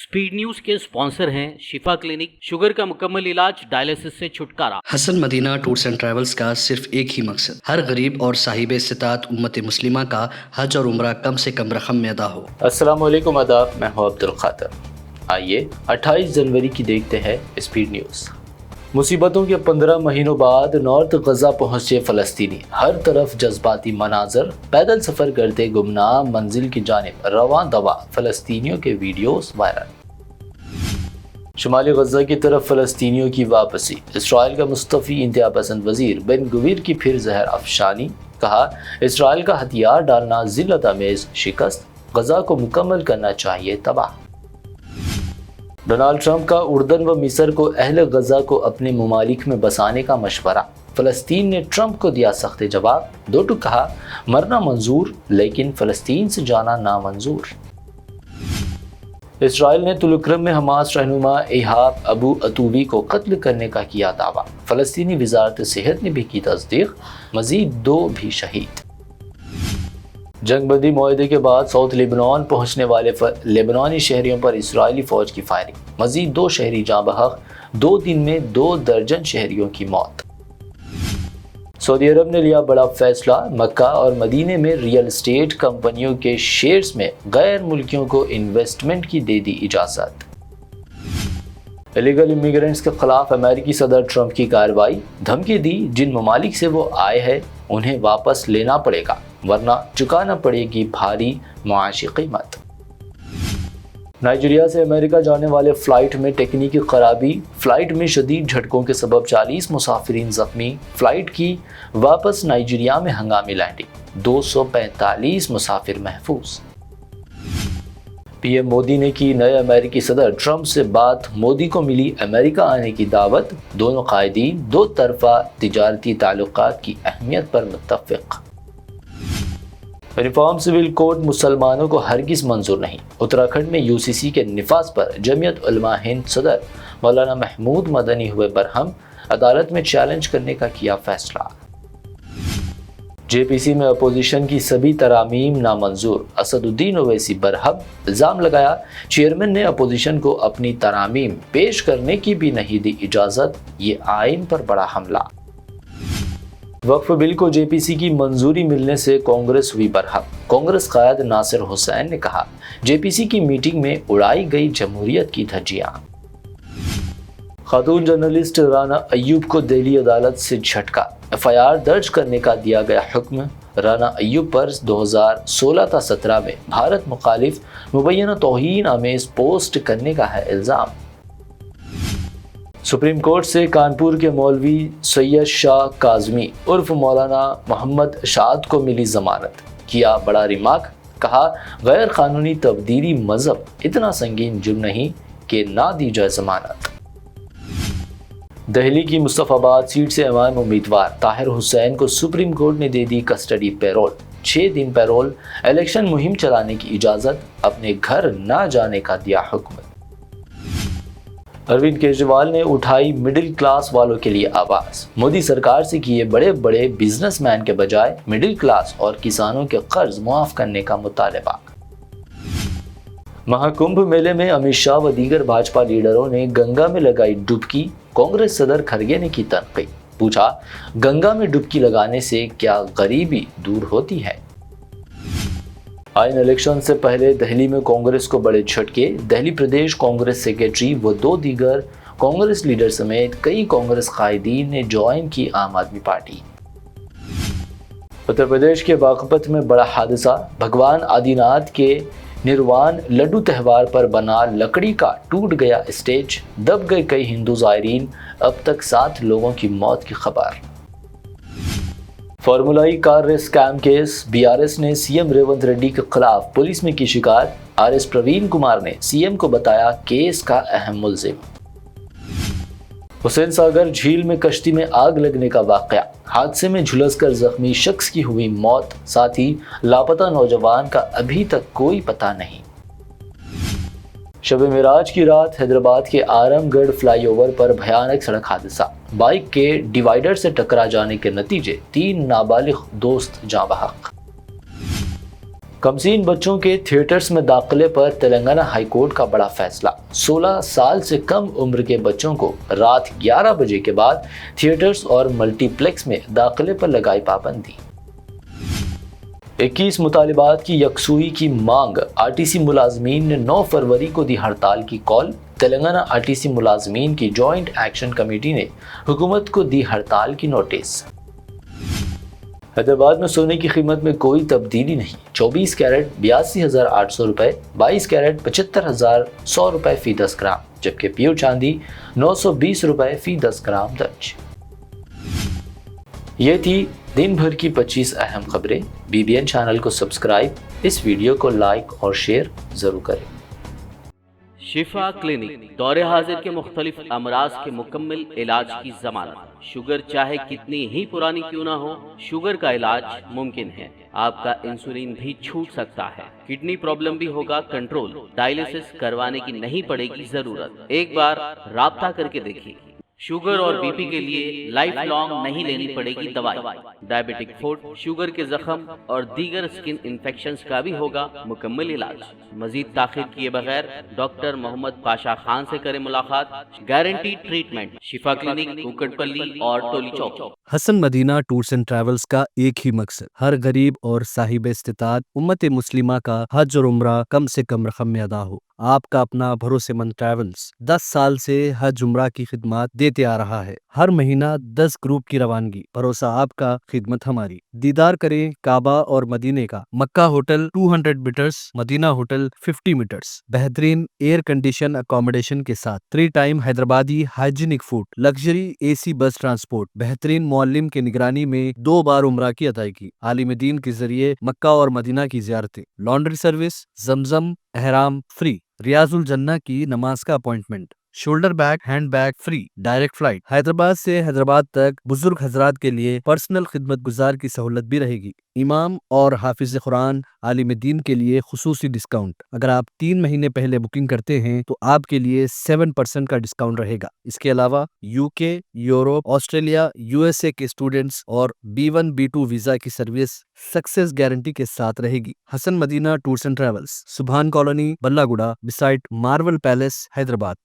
Speed news के sponsor हैं शिफा clinic, sugar का मुकम्मल इलाज, डायलिसिस से छुटकारा। Hasan Madina tours and travels का सिर्फ एक ही मकसद, हर गरीब और साहिब इस्तिताअत उम्मत मुस्लिमा का हज और उम्रा कम से कम रकम में अदा हो। अस्सलाम वालेकुम, आदाब, मैं हूं अब्दुल खातर। आइए 28 जनवरी की देखते हैं स्पीड न्यूज़। मुसीबतों के 15 महीनों बाद नॉर्थ गजा पहुंचे फ़लस्तीनी, हर तरफ जज्बाती मनाजर, पैदल सफ़र करते गुमनाम मंजिल की जानिब रवां दवा फ़लस्तीनियों के वीडियोस वायरल। शुमाली गजा की तरफ फ़लस्तीनियों की वापसी, इसराइल का मुस्तफ़ी इंतहा पसंद वज़ीर बेन गुवीर की फिर जहर अफशानी, कहा इसराइल का हथियार डालना ज़िल्लत आमेज़ शिकस्त, गजा को मुकम्मल करना चाहिए तबाह। डोनाल्ड ट्रंप का उर्दन व मिस्र को अहल गजा को अपने ममालिक में बसाने का मशवरा, फ़लस्तीन ने ट्रंप को दिया सख्त जवाब, दो टूक कहा मरना मंजूर लेकिन फ़लस्तीन से जाना नामंजूर। इसराइल ने तुलक्रम में हमास रहनुमा इहाब अबू अतूबी को कत्ल करने का किया दावा, फ़लस्तीनी वज़ारत सेहत ने भी की तस्दीक, मज़ीद 2 भी शहीद। जंगबंदी मुआहदे के बाद साउथ लेबनान पहुंचने वाले लेबनानी शहरियों पर इजरायली फौज की फायरिंग, मजीद 2 शहरी जाँ बहक, 2 दिन में 2 दर्जन शहरियों की मौत। सऊदी अरब ने लिया बड़ा फैसला, मक्का और मदीने में रियल एस्टेट कंपनियों के शेयर्स में गैर मुल्कियों को इन्वेस्टमेंट की दे दी इजाज़त। इलीगल इमिग्रेंट्स के खिलाफ अमेरिकी सदर ट्रंप की कार्रवाई, धमकी दी जिन ममालिक से वो आए हैं उन्हें वापस लेना पड़ेगा वरना चुकाना पड़ेगी भारी मुआशी कीमत। नाइजीरिया से अमेरिका जाने वाले फ्लाइट में टेक्निकी खराबी, फ्लाइट में शदीद झटकों के सबब 40 मुसाफिरीन जख्मी, फ्लाइट की वापस नाइजीरिया में हंगामी लैंडिंग, 245 मुसाफिर महफूज। पीएम मोदी ने की नए अमेरिकी सदर ट्रंप से बात, मोदी को मिली अमेरिका आने की दावत, दोनों कायदीन 2 तरफा तिजारती ताल्लुकात की अहमियत पर मुत्तफिक। यूनिफॉर्म सिविल कोड मुसलमानों को हरगिज मंजूर नहीं, उत्तराखंड में यूसीसी के निफाज पर जमीयत उलमा हिंद सदर मौलाना महमूद मदनी हुए बरहम, अदालत में चैलेंज करने का किया फैसला। जेपीसी में अपोजिशन की सभी तरामीम नामंजूर, असदुद्दीन ओवैसी बरहम, इल्ज़ाम लगाया चेयरमैन ने अपोजिशन को अपनी तरामीम पेश करने की भी नहीं दी इजाज़त, ये आइन पर बड़ा हमला। वक्फ बिल को जेपीसी की मंजूरी मिलने से कांग्रेस हुई बरहम, कांग्रेस कायद नासिर हुसैन ने कहा जेपीसी की मीटिंग में उड़ाई गई जमहूरियत की धज्जियां। खातून जर्नलिस्ट राना अय्यूब को दिल्ली अदालत से झटका, एफआईआर दर्ज करने का दिया गया हुक्म। राना अय्यूब पर 2016 था 17 में भारत मुखालिफ मुबैना तौहीन आमेज पोस्ट करने का है इल्ज़ाम। सुप्रीम कोर्ट से कानपुर के मौलवी सैयद शाह काज़मी उर्फ मौलाना मोहम्मद शाद को मिली जमानत, किया बड़ा रिमार्क, कहा गैर कानूनी तब्दीली मजहब इतना संगीन जुर्म नहीं कि ना दी जाए जमानत। दिल्ली की मुस्तफाबाद सीट से इमाम उम्मीदवार ताहिर हुसैन को सुप्रीम कोर्ट ने दे दी कस्टडी पैरोल, 6 दिन पैरोल, इलेक्शन मुहिम चलाने की इजाज़त, अपने घर ना जाने का दिया हुक्म। अरविंद केजरीवाल ने उठाई मिडिल क्लास वालों के लिए आवाज़, मोदी सरकार से किए बड़े बड़े बिजनेसमैन के बजाय मिडिल क्लास और किसानों के कर्ज मुआफ करने का मुतालबा। महाकुंभ मेले में अमित शाह व दीगर भाजपा लीडरों ने गंगा में लगाई डुबकी, कांग्रेस सदर खड़गे ने की तनकीद, पूछा गंगा में डुबकी लगाने से क्या गरीबी दूर होती है। आइन इलेक्शन से पहले दिल्ली में कांग्रेस को बड़े झटके, दिल्ली प्रदेश कांग्रेस सेक्रेटरी व 2 दीगर कांग्रेस लीडर समेत कई कांग्रेस कायदीन ने ज्वाइन की आम आदमी पार्टी। उत्तर प्रदेश के बागपत में बड़ा हादसा, भगवान आदिनाथ के निर्वाण लड्डू त्यौहार पर बना लकड़ी का टूट गया स्टेज, दब गए कई हिंदू ज़ायरीन, अब तक 7 लोगों की मौत की खबर। Formula E car race scam case, BRS ने सीएम रेवंत रेड्डी के खिलाफ पुलिस में की शिकायत, आरएस प्रवीण कुमार ने सीएम को बताया केस का अहम मुल्जिम। हुसैन सागर झील में कश्ती में आग लगने का वाकया, हादसे में झुलसकर जख्मी शख्स की हुई मौत, साथ ही लापता नौजवान का अभी तक कोई पता नहीं। शब मिराज की रात हैदराबाद के आरामगढ़ फ्लाईओवर पर भयानक सड़क हादसा, बाइक के डिवाइडर से टकरा जाने के नतीजे 3 नाबालिग दोस्त जाँ बहक। कमसीन बच्चों के थिएटर्स में दाखिले पर तेलंगाना हाई कोर्ट का बड़ा फैसला। 16 साल से कम उम्र के बच्चों को रात 11 बजे के बाद थिएटर्स और मल्टीप्लेक्स में दाखिले पर लगाई पाबंदी। 21 मुतालिबात की यकसुई की मांग। आरटीसी मुलाजमीन ने 9 फरवरी को दी हड़ताल की कॉल। तेलंगाना आरटीसी मुलाजमीन की जॉइंट एक्शन कमेटी ने हुकूमत को दी हड़ताल की नोटिस। हैदराबाद में सोने की कीमत में कोई तब्दीली नहीं। 24 कैरेट 82,800 रुपये, 22 कैरेट 75,100 रुपये फी 10 ग्राम, जबकि प्योर चांदी 920 रुपये फी 10 ग्राम दर्ज। ये थी दिन भर की 25 अहम खबरें। BBN चैनल को सब्सक्राइब, इस वीडियो को लाइक और शेयर ज़रूर करें। शिफा क्लिनिक दौरे हाजिर के मुख्तलिफ अमराज के मुकम्मल इलाज की जमानत। शुगर चाहे कितनी ही पुरानी क्यों ना हो, शुगर का इलाज मुमकिन है। आपका इंसुलिन भी छूट सकता है, किडनी प्रॉब्लम भी होगा कंट्रोल, डायलिसिस करवाने की नहीं पड़ेगी जरूरत। एक बार राब्ता करके देखिए। शुगर और बीपी के लिए लाइफ लॉन्ग नहीं लेनी पड़ेगी दवाई। डायबिटिक फुट, शुगर के जख्म और दीगर स्किन इन्फेक्शंस का भी होगा मुकम्मल इलाज। मजीद ताखिर किए बगैर डॉक्टर मोहम्मद पाशा खान से करें मुलाकात। Guarantee treatment, Shifa clinic, Kukatpally और Toli Chowk. Hasan Madina tours and travels का एक ही मकसद, हर गरीब और साहिब इस्तिताअत उम्मत मुस्लिमा का हज और उम्रा कम से कम रकम में अदा हो। आपका अपना भरोसेमंद ट्रैवल्स 10 साल से हज उम्रा की खिदमत देते आ रहा है। हर महीना 10 ग्रुप की रवानगी, भरोसा आपका, खिदमत हमारी। दीदार करें काबा और मदीने का। Makkah hotel 200 metres, Madina hotel 50 metres, बेहतरीन एयर कंडीशन अकोमोडेशन के साथ 3 time Hyderabadi hygienic food, luxury AC bus transport, बेहतरीन मौल्लिम के निगरानी में 2 बार उम्रा की अदायगी, आलिम दीन के जरिए मक्का और मदीना की जियारतें, लॉन्ड्री सर्विस, जमजम एहराम फ्री, रियाजुल जन्ना की नमाज का appointment, shoulder bag hand bag free, direct flight. Hyderabad से हैदराबाद तक बुजुर्ग हजरात के लिए पर्सनल खिदमत गुजार की सहूलत भी रहेगी। इमाम और हाफिज कुरान आलिम दीन के लिए खुसूसी डिस्काउंट। अगर आप 3 महीने पहले बुकिंग करते हैं तो आपके लिए 7% का डिस्काउंट रहेगा। इसके अलावा UK, यूरोप, ऑस्ट्रेलिया, USA के स्टूडेंट्स और B1 B2 वीजा की सर्विस सक्सेस गारंटी के साथ रहेगी। Hasan Madina tours and travels, Subhan colony, Ballaguda, beside Marvel palace, Hyderabad.